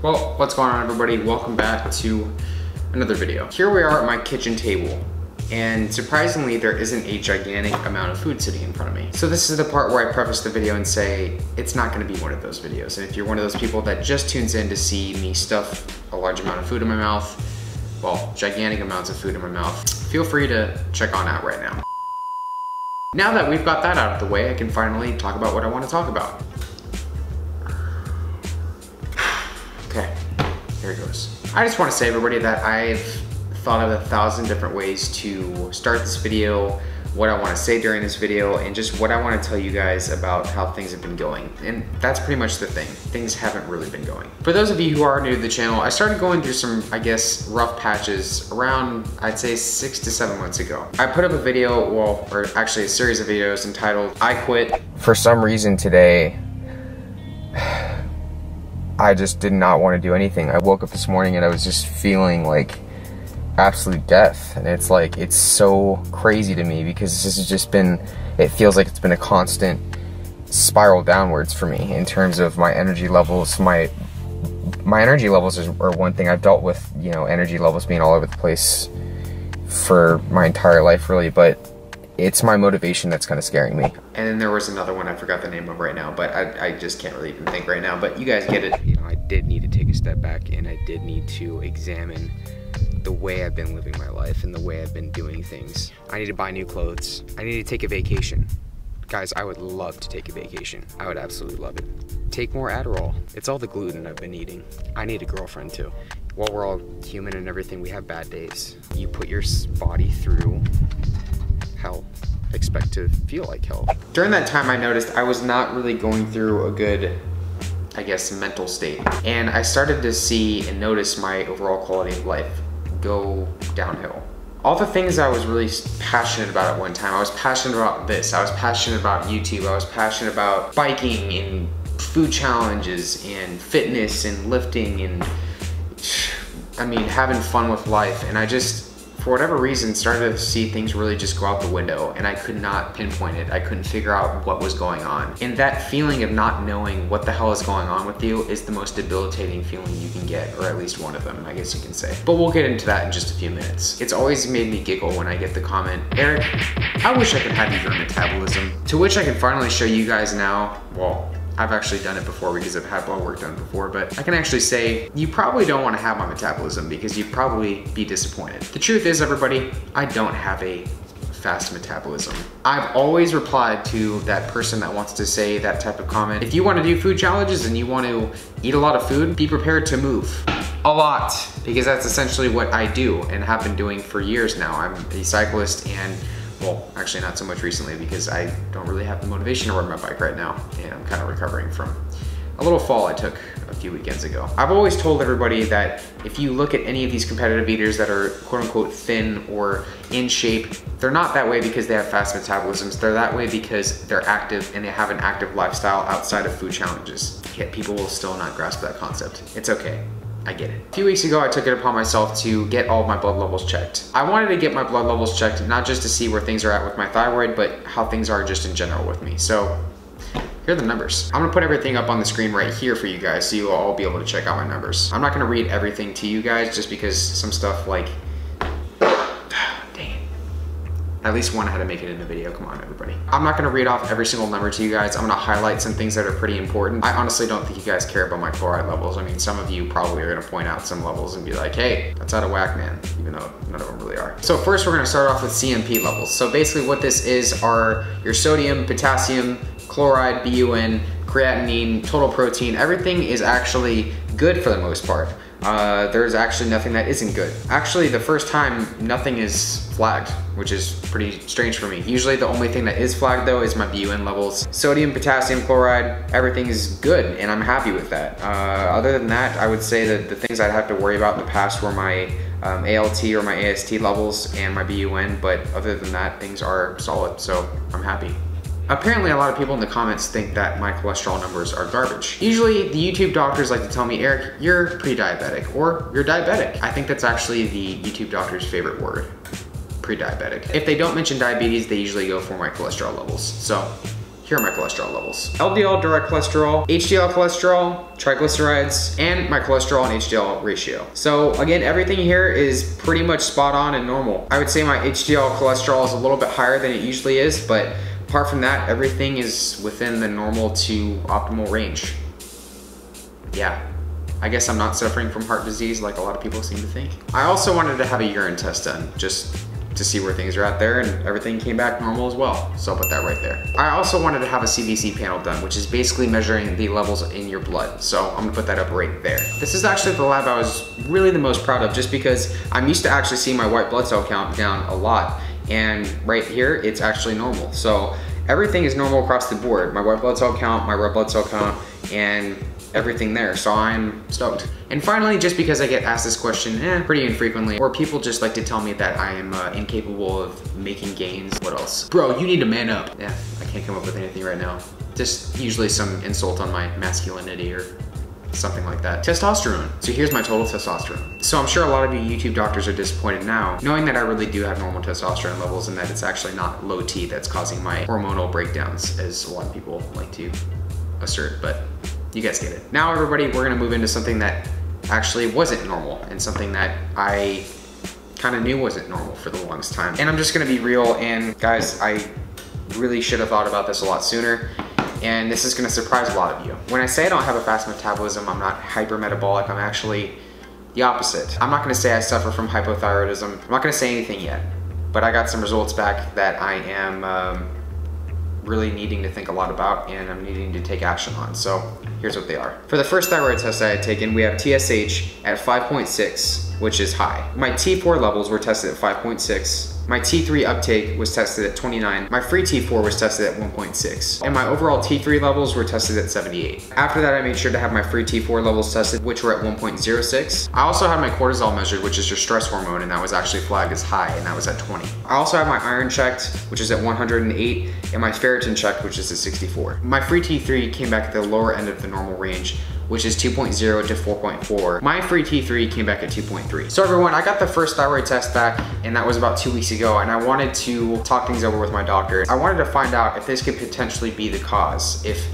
Well, what's going on everybody? Welcome back to another video. Here we are at my kitchen table, and surprisingly there isn't a gigantic amount of food sitting in front of me. So this is the part where I preface the video and say, it's not gonna be one of those videos. And if you're one of those people that just tunes in to see me stuff a large amount of food in my mouth, well, gigantic amounts of food in my mouth, feel free to check on out right now. Now that we've got that out of the way, I can finally talk about what I want to talk about. Okay, here it goes. I just want to say, everybody, that I've thought of 1,000 different ways to start this video, what I want to say during this video, and just what I want to tell you guys about how things have been going. And that's pretty much the thing. Things haven't really been going. For those of you who are new to the channel, I started going through some, I guess, rough patches around, I'd say 6 to 7 months ago. I put up a video, well, or actually a series of videos entitled, I Quit. For some reason today, I just did not want to do anything. I woke up this morning and I was just feeling like absolute death. And it's like, it's so crazy to me because this has just been, it feels like it's been a constant spiral downwards for me in terms of my energy levels. My energy levels are one thing. I've dealt with, you know, energy levels being all over the place for my entire life really, but it's my motivation that's kind of scaring me. And then there was another one I forgot the name of right now, but I just can't really even think right now, but you guys get it. You know, I did need to take a step back and I did need to examine the way I've been living my life and the way I've been doing things. I need to buy new clothes. I need to take a vacation. Guys, I would love to take a vacation. I would absolutely love it. Take more Adderall. It's all the gluten I've been eating. I need a girlfriend too. While we're all human and everything, we have bad days. You put your body through hell. Expect to feel like hell. During that time, I noticed I was not really going through a good, I guess, mental state. And I started to see and notice my overall quality of life go downhill. All the things I was really passionate about at one time, I was passionate about this, I was passionate about YouTube, I was passionate about biking and food challenges and fitness and lifting and, I mean, having fun with life. And I just, for whatever reason, started to see things really just go out the window, and I could not pinpoint it. I couldn't figure out what was going on. And that feeling of not knowing what the hell is going on with you is the most debilitating feeling you can get, or at least one of them, I guess you can say. But we'll get into that in just a few minutes. It's always made me giggle when I get the comment, Erik, I wish I could have your metabolism. To which I can finally show you guys now, well, I've actually done it before because I've had blood work done before, but I can actually say you probably don't want to have my metabolism because you'd probably be disappointed. The truth is, everybody, I don't have a fast metabolism. I've always replied to that person that wants to say that type of comment. If you want to do food challenges and you want to eat a lot of food, be prepared to move a lot, because that's essentially what I do and have been doing for years now. I'm a cyclist, and well, actually not so much recently because I don't really have the motivation to ride my bike right now, and I'm kind of recovering from a little fall I took a few weekends ago. I've always told everybody that if you look at any of these competitive eaters that are quote unquote thin or in shape, they're not that way because they have fast metabolisms. They're that way because they're active and they have an active lifestyle outside of food challenges. Yet people will still not grasp that concept. It's okay. I get it. A few weeks ago, I took it upon myself to get all of my blood levels checked. I wanted to get my blood levels checked, not just to see where things are at with my thyroid, but how things are just in general with me. So here are the numbers. I'm gonna put everything up on the screen right here for you guys so you'll all be able to check out my numbers. I'm not gonna read everything to you guys just because some stuff like, dang it. At least one had to make it in the video, come on everybody. I'm not gonna read off every single number to you guys. I'm gonna highlight some things that are pretty important. I honestly don't think you guys care about my chloride levels. I mean, some of you probably are gonna point out some levels and be like, hey, that's out of whack, man, even though none of them really are. So first we're gonna start off with CMP levels. So basically what this is are your sodium, potassium, chloride, BUN, creatinine, total protein. Everything is actually good for the most part. There's actually nothing that isn't good. Actually, the first time, nothing is flagged, which is pretty strange for me. Usually the only thing that is flagged though is my BUN levels. Sodium, potassium, chloride, everything is good, and I'm happy with that. Other than that, I would say that the things I'd have to worry about in the past were my ALT or my AST levels and my BUN, but other than that, things are solid, so I'm happy. Apparently a lot of people in the comments think that my cholesterol numbers are garbage. Usually the YouTube doctors like to tell me, Erik, you're pre-diabetic or you're diabetic. I think that's actually the YouTube doctor's favorite word, pre-diabetic. If they don't mention diabetes, they usually go for my cholesterol levels. So here are my cholesterol levels. LDL direct cholesterol, HDL cholesterol, triglycerides, and my cholesterol and HDL ratio. So again, everything here is pretty much spot on and normal. I would say my HDL cholesterol is a little bit higher than it usually is, but apart from that, everything is within the normal to optimal range. Yeah. I guess I'm not suffering from heart disease like a lot of people seem to think. I also wanted to have a urine test done, just to see where things are at there, and everything came back normal as well. So I'll put that right there. I also wanted to have a CBC panel done, which is basically measuring the levels in your blood. So I'm gonna put that up right there. This is actually the lab I was really the most proud of, just because I'm used to actually seeing my white blood cell count down a lot. And right here, it's actually normal. So everything is normal across the board. My white blood cell count, my red blood cell count, and everything there, so I'm stoked. And finally, just because I get asked this question pretty infrequently, or people just like to tell me that I am incapable of making gains. What else? Bro, you need to man up. Yeah, I can't come up with anything right now. Just usually some insult on my masculinity or something like that. Testosterone. So here's my total testosterone. So I'm sure a lot of you YouTube doctors are disappointed now, knowing that I really do have normal testosterone levels and that it's actually not low T that's causing my hormonal breakdowns, as a lot of people like to assert, but you guys get it. Now everybody, we're gonna move into something that actually wasn't normal and something that I kind of knew wasn't normal for the longest time. And I'm just gonna be real, and guys, I really should have thought about this a lot sooner, and this is gonna surprise a lot of you. When I say I don't have a fast metabolism, I'm not hypermetabolic, I'm actually the opposite. I'm not gonna say I suffer from hypothyroidism. I'm not gonna say anything yet, but I got some results back that I am really needing to think a lot about, and I'm needing to take action on. So here's what they are. For the first thyroid test I had taken, we have TSH at 5.6, which is high. My T4 levels were tested at 5.6. My T3 uptake was tested at 29. My free T4 was tested at 1.6. And my overall T3 levels were tested at 78. After that, I made sure to have my free T4 levels tested, which were at 1.06. I also had my cortisol measured, which is your stress hormone, and that was actually flagged as high, and that was at 20. I also have my iron checked, which is at 108, and my ferritin checked, which is at 64. My free T3 came back at the lower end of the normal range, which is 2.0 to 4.4. My free T3 came back at 2.3. So everyone, I got the first thyroid test back, and that was about 2 weeks ago, and I wanted to talk things over with my doctor. I wanted to find out if this could potentially be the cause, if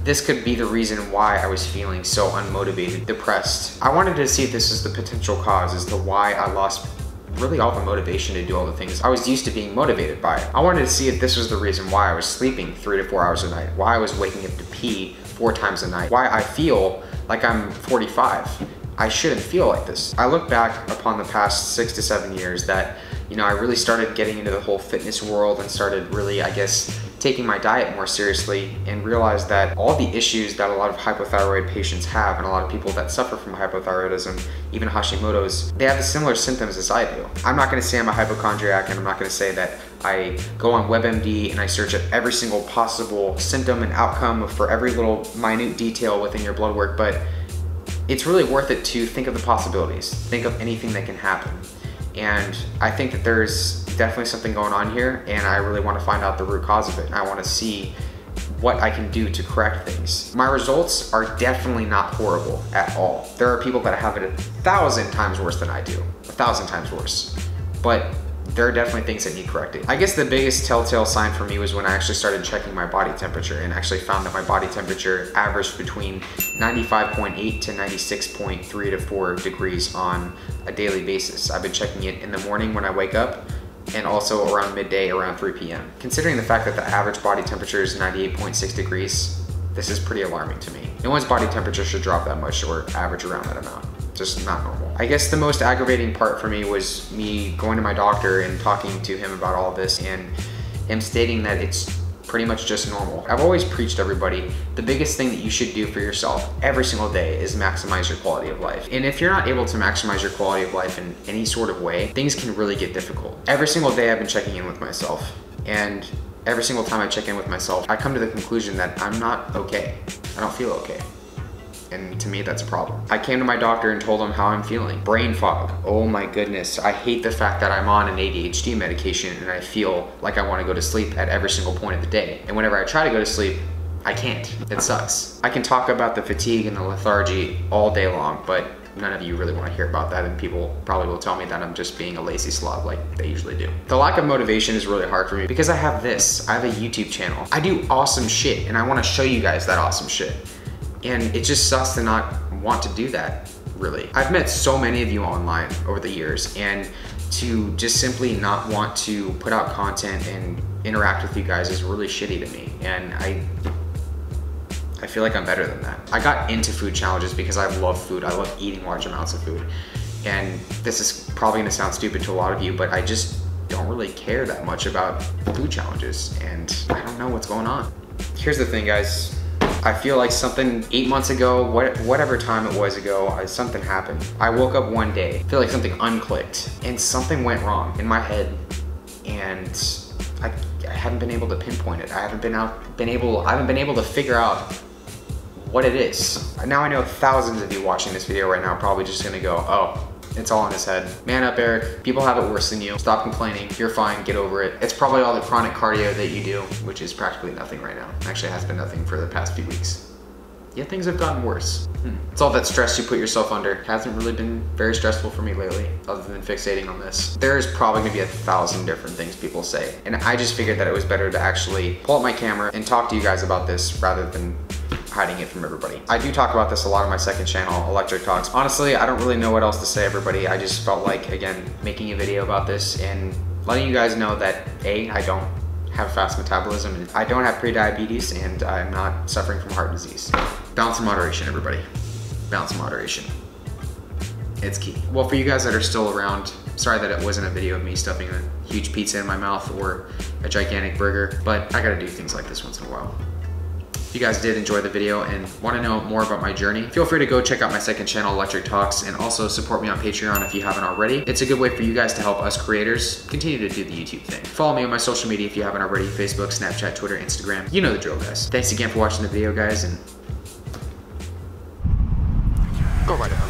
this could be the reason why I was feeling so unmotivated, depressed. I wanted to see if this is the potential cause as to why I lost really all the motivation to do all the things I was used to being motivated by. I wanted to see if this was the reason why I was sleeping 3 to 4 hours a night, why I was waking up to pee 4 times a night, why I feel like I'm 45. I shouldn't feel like this. I look back upon the past 6 to 7 years that, you know, I really started getting into the whole fitness world and started really, I guess, taking my diet more seriously, and realized that all the issues that a lot of hypothyroid patients have, and a lot of people that suffer from hypothyroidism, even Hashimoto's, they have the similar symptoms as I do. I'm not gonna say I'm a hypochondriac, and I'm not gonna say that I go on WebMD and I search at every single possible symptom and outcome for every little minute detail within your blood work, but it's really worth it to think of the possibilities, think of anything that can happen. And I think that there's definitely something going on here, and I really want to find out the root cause of it. I want to see what I can do to correct things. My results are definitely not horrible at all. There are people that have it 1,000 times worse than I do, 1,000 times worse. But there are definitely things that need correcting. I guess the biggest telltale sign for me was when I actually started checking my body temperature, and actually found that my body temperature averaged between 95.8 to 96.3 to 4 degrees on a daily basis. I've been checking it in the morning when I wake up, and also around midday, around 3 p.m. Considering the fact that the average body temperature is 98.6 degrees, this is pretty alarming to me. No one's body temperature should drop that much or average around that amount. Just not normal. I guess the most aggravating part for me was me going to my doctor and talking to him about all this, and him stating that it's pretty much just normal. I've always preached to everybody, the biggest thing that you should do for yourself every single day is maximize your quality of life. And if you're not able to maximize your quality of life in any sort of way, things can really get difficult. Every single day I've been checking in with myself, and every single time I check in with myself, I come to the conclusion that I'm not okay. I don't feel okay. And to me, that's a problem. I came to my doctor and told him how I'm feeling. Brain fog. Oh my goodness. I hate the fact that I'm on an ADHD medication and I feel like I want to go to sleep at every single point of the day. And whenever I try to go to sleep, I can't. It sucks. I can talk about the fatigue and the lethargy all day long, but none of you really want to hear about that, and people probably will tell me that I'm just being a lazy slob like they usually do. The lack of motivation is really hard for me because I have this. I have a YouTube channel. I do awesome shit, and I want to show you guys that awesome shit. And it just sucks to not want to do that, really. I've met so many of you online over the years, and to just simply not want to put out content and interact with you guys is really shitty to me. And I feel like I'm better than that. I got into food challenges because I love food. I love eating large amounts of food. And this is probably gonna sound stupid to a lot of you, but I just don't really care that much about food challenges, and I don't know what's going on. Here's the thing, guys. I feel like something 8 months ago, whatever time it was ago, something happened. I woke up one day, I feel like something unclicked, and something went wrong in my head, and I haven't been able to pinpoint it. I haven't been able to figure out what it is. Now I know thousands of you watching this video right now are probably just gonna go, oh, it's all in his head. Man up, Erik. People have it worse than you. Stop complaining. You're fine. Get over it. It's probably all the chronic cardio that you do, which is practically nothing right now. Actually, it has been nothing for the past few weeks. Yeah, things have gotten worse. It's all that stress you put yourself under. It hasn't really been very stressful for me lately, other than fixating on this. There's probably gonna be 1,000 different things people say, and I just figured that it was better to actually pull up my camera and talk to you guys about this rather than hiding it from everybody. I do talk about this a lot on my second channel, ErikTalks. Honestly, I don't really know what else to say, everybody. I just felt like, again, making a video about this and letting you guys know that A, I don't have fast metabolism, and I don't have prediabetes, and I'm not suffering from heart disease. Balance in moderation, everybody. Balance in moderation. It's key. Well, for you guys that are still around, sorry that it wasn't a video of me stuffing a huge pizza in my mouth or a gigantic burger, but I gotta do things like this once in a while. If you guys did enjoy the video and want to know more about my journey, feel free to go check out my second channel, ErikTalks, and also support me on Patreon if you haven't already. It's a good way for you guys to help us creators continue to do the YouTube thing. Follow me on my social media if you haven't already, Facebook, Snapchat, Twitter, Instagram. You know the drill, guys. Thanks again for watching the video, guys, and go right ahead.